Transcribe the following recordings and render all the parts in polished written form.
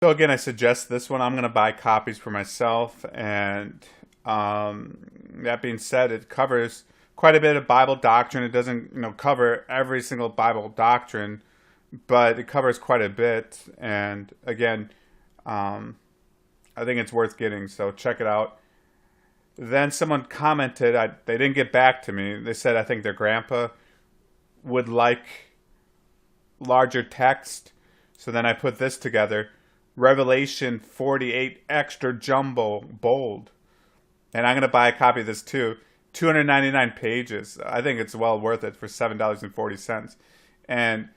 So again, I suggest this one. I'm going to buy copies for myself, and that being said, it covers quite a bit of Bible doctrine. It doesn't, cover every single Bible doctrine, but it covers quite a bit. And again, um, I think it's worth getting. So check it out. Then someone commented. They didn't get back to me. They said I think their grandpa would like larger text. So then I put this together. Revelation 48 extra jumbo bold. And I'm going to buy a copy of this too. 299 pages. I think it's well worth it for $7.40. And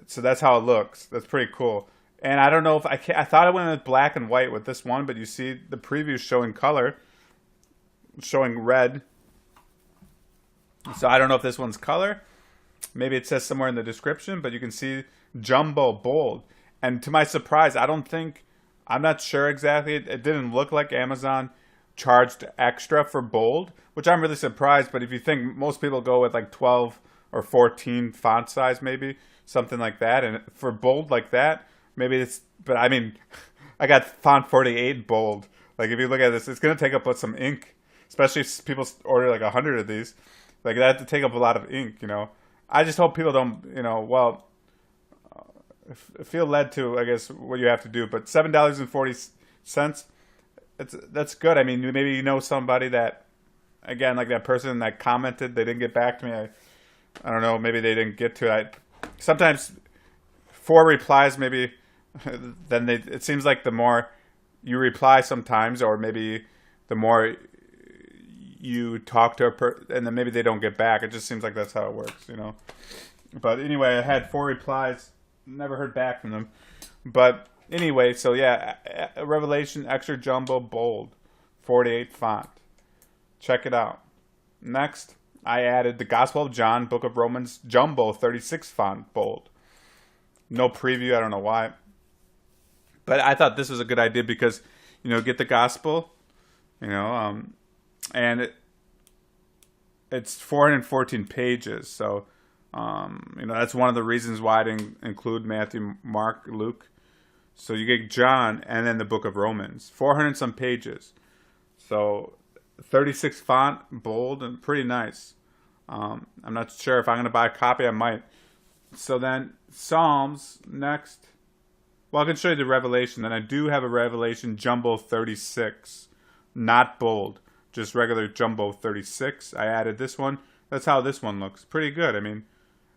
so that's how it looks. That's pretty cool. And I don't know if I thought I went with black and white with this one, but you see the preview showing color, showing red. So I don't know if this one's color. Maybe it says somewhere in the description, but you can see jumbo bold. And to my surprise, I'm not sure exactly. It didn't look like Amazon charged extra for bold, which I'm really surprised. But if you think most people go with like 12 or 14 font size, maybe something like that. And for bold like that, maybe but I mean, I got font 48 bold. Like if you look at this, it's going to take up some ink, especially if people order like 100 of these. Like that to take up a lot of ink. I just hope people don't, feel led to, I guess, what you have to do. But $7.40, that's good. I mean, maybe you know somebody that, again, like that person that commented, they didn't get back to me. I don't know, maybe they didn't get to it. Sometimes 4 replies, maybe, then it seems like the more you reply sometimes, or maybe the more you talk to a person, and then maybe they don't get back. It just seems like that's how it works. But anyway, I had 4 replies. Never heard back from them. But anyway, so yeah, Revelation extra jumbo bold, 48 font. Check it out. Next, I added the Gospel of John, Book of Romans, jumbo 36 font bold. No preview. I don't know why. But I thought this was a good idea because, get the gospel, and it's 414 pages. So, that's one of the reasons why I didn't include Matthew, Mark, Luke. So you get John and then the book of Romans, 400 some pages. So 36 font, bold, and pretty nice. I'm not sure if I'm going to buy a copy. I might. So then Psalms next. Well, I can show you the Revelation. Then I do have a Revelation Jumbo 36, not bold, just regular Jumbo 36. I added this one. That's how this one looks. Pretty good. I mean,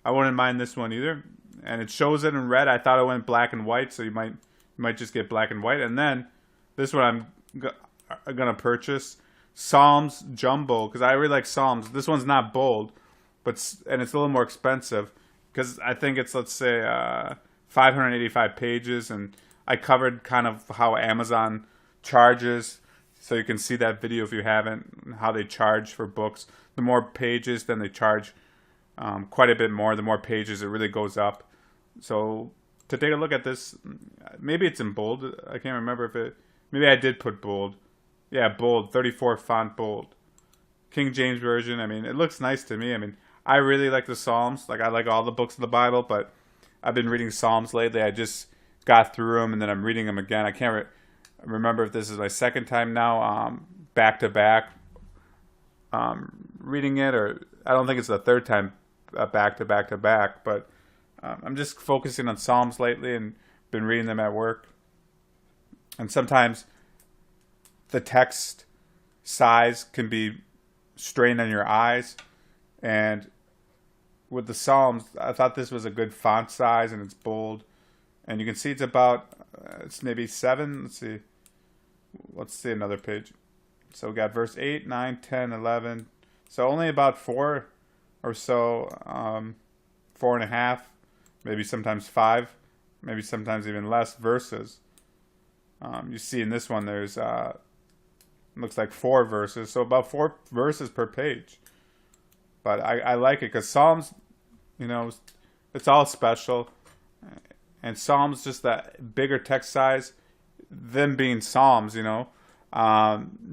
I wouldn't mind this one either. And it shows it in red. I thought it went black and white, so you might just get black and white. And then this one I'm gonna purchase Psalms Jumbo because I really like Psalms. This one's not bold, and it's a little more expensive because I think it's, let's say, 585 pages, and I covered kind of how Amazon charges, so you can see that video if you haven't, how they charge for books. The more pages, then they charge quite a bit more. The more pages, it really goes up. So to take a look at this, maybe it's in bold. I can't remember maybe I did put bold. Yeah, bold, 34 font bold. King James Version. I mean, it looks nice to me. I mean, I really like the Psalms. Like, I like all the books of the Bible, but I've been reading Psalms lately. I just got through them, and then I'm reading them again. I can't remember if this is my second time now, back to back, reading it, or I don't think it's the third time back to back to back. But I'm just focusing on Psalms lately and been reading them at work. And sometimes the text size can be strained on your eyes, and with the Psalms, I thought this was a good font size, and it's bold. And you can see it's about, it's maybe 7. Let's see another page. So we got verse 8, 9, 10, 11. So only about 4 or so, 4.5, maybe sometimes 5, maybe sometimes even less verses. You see in this one there's, looks like 4 verses. So about 4 verses per page. But I like it because Psalms, it's all special. And Psalms, just that bigger text size, them being Psalms, it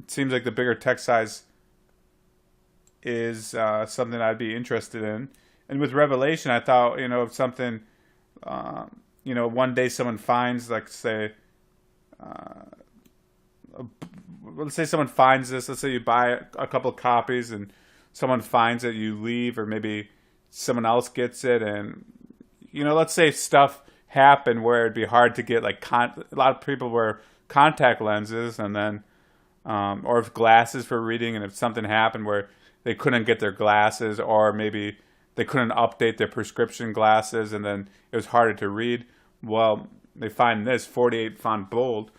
seems like the bigger text size is something I'd be interested in. And with Revelation, I thought, something one day someone finds, like, say, let's say someone finds this. Let's say you buy a couple copies and someone finds it, you leave, or maybe someone else gets it, and let's say stuff happened where it'd be hard to get, like, a lot of people wear contact lenses, and then or if glasses for reading, and if something happened where they couldn't get their glasses, or maybe they couldn't update their prescription glasses, and then it was harder to read. Well, they find this 48 font bold,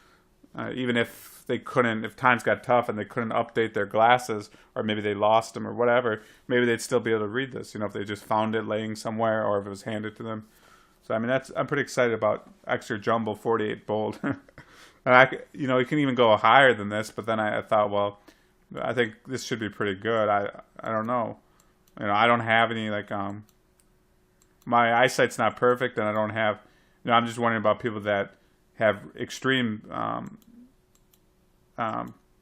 even if they couldn't, if times got tough and they couldn't update their glasses, or maybe they lost them or whatever, maybe they'd still be able to read this. If they just found it laying somewhere, or if it was handed to them. So I mean, I'm pretty excited about extra jumbo 48 bold. And you can even go higher than this, but then I thought, well, I think this should be pretty good. I don't know. I don't have any, like, my eyesight's not perfect, and I don't have, I'm just wondering about people that have extreme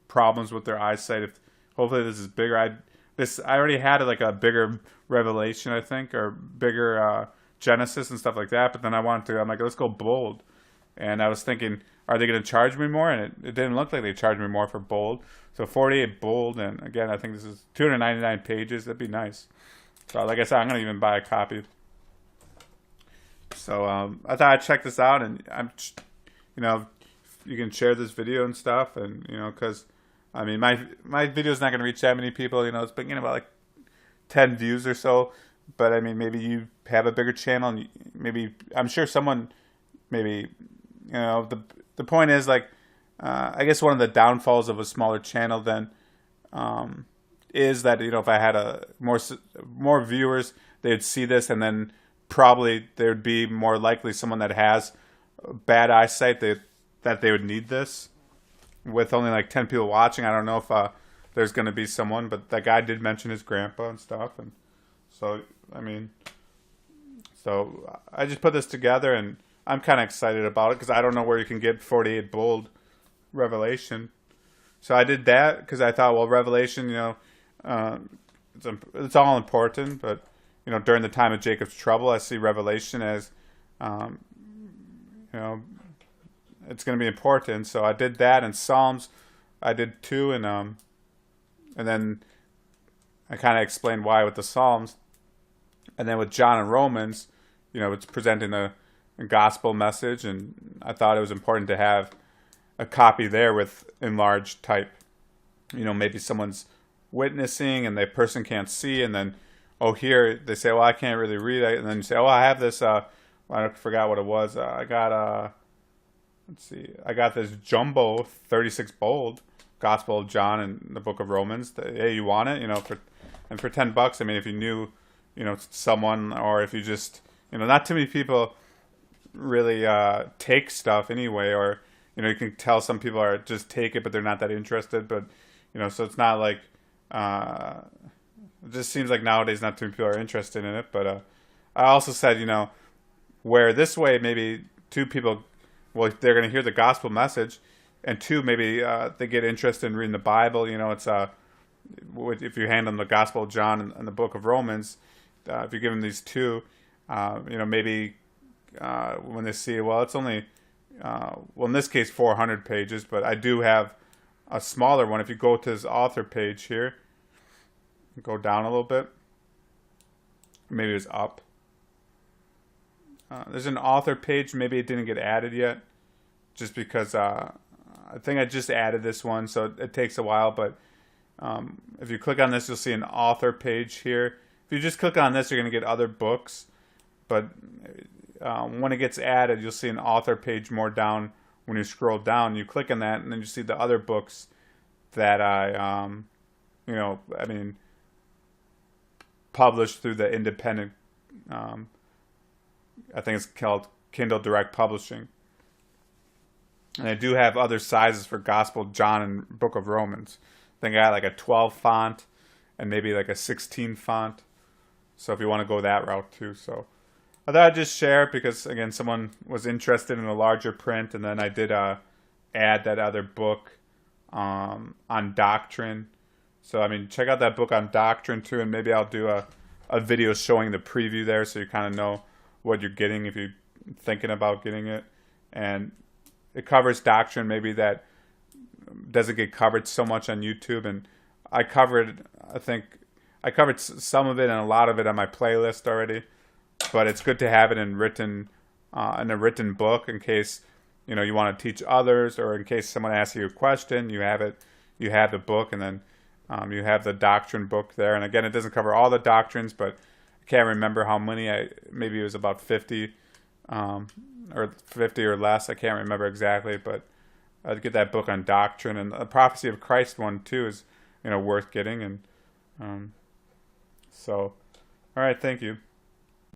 problems with their eyesight. If hopefully this is bigger. I already had, like, a bigger Revelation, I think, or bigger Genesis and stuff like that. But then I'm like, let's go bold. And I was thinking, are they going to charge me more? And it didn't look like they charged me more for bold. So 48 bold, and again, I think this is 299 pages. That'd be nice. So like I said, I'm going to even buy a copy. So I thought I'd check this out, and you can share this video and stuff, and because I mean, my video is not going to reach that many people. It's been getting about, like, 10 views or so. But I mean, maybe you have a bigger channel, and maybe I'm sure someone, maybe the point is, like, I guess one of the downfalls of a smaller channel then is that if I had a more viewers, they'd see this, and then probably there'd be more likely someone that has bad eyesight that they would need this. With only, like, 10 people watching, I don't know if there's going to be someone, but that guy did mention his grandpa and stuff, and so I mean, so I just put this together, and I'm kind of excited about it because I don't know where you can get 48 bold Revelation. So I did that because I thought, well, Revelation, it's all important, but during the time of Jacob's trouble, I see Revelation as, it's going to be important. So I did that, and Psalms, I did too, and then I kind of explained why with the Psalms, and then with John and Romans, it's presenting a gospel message, and I thought it was important to have a copy there with enlarged type. Maybe someone's witnessing and the person can't see, and then here they say, well, I can't really read it, and then you say, oh, I have this. I forgot what it was. I got I got this jumbo 36 bold Gospel of John and the Book of Romans. Hey, you want it? For $10. I mean, if you knew, someone, or if you just, not too many people really take stuff anyway, or you can tell some people are just take it, but they're not that interested. But so it's not like it just seems like nowadays not too many people are interested in it. But I also said, where this way maybe two people, well, they're going to hear the gospel message, and two, maybe they get interested in reading the Bible. It's if you hand them the Gospel of John and the Book of Romans, if you give them these two, maybe when they see, well, it's only, in this case, 400 pages, but I do have a smaller one. If you go to this author page here, go down a little bit, maybe it's up. There's an author page. Maybe it didn't get added yet, just because I think I just added this one, so it takes a while. But if you click on this, you'll see an author page here. If you just click on this, you're going to get other books. But when it gets added, you'll see an author page more down. When you scroll down, you click on that, and then you see the other books that I published through the independent. I think it's called Kindle Direct Publishing. And I do have other sizes for Gospel John and Book of Romans. I think I got like a 12 font and maybe like a 16 font. So if you want to go that route too. So I thought I'd just share it because, again, someone was interested in a larger print. And then I did add that other book on Doctrine. So, I mean, check out that book on Doctrine too. And maybe I'll do a video showing the preview there so you kind of know what you're getting if you thinking about getting it, and it covers doctrine maybe that doesn't get covered so much on YouTube. And I think I covered some of it and a lot of it on my playlist already. But it's good to have it in a written book in case you want to teach others, or in case someone asks you a question. You have it, you have the book, and then you have the doctrine book there. And again, it doesn't cover all the doctrines, but I can't remember how many. Maybe it was about 50, or 50 or less. I can't remember exactly, but I'd get that book on doctrine. And the prophecy of Christ one too is worth getting. And so, all right, thank you.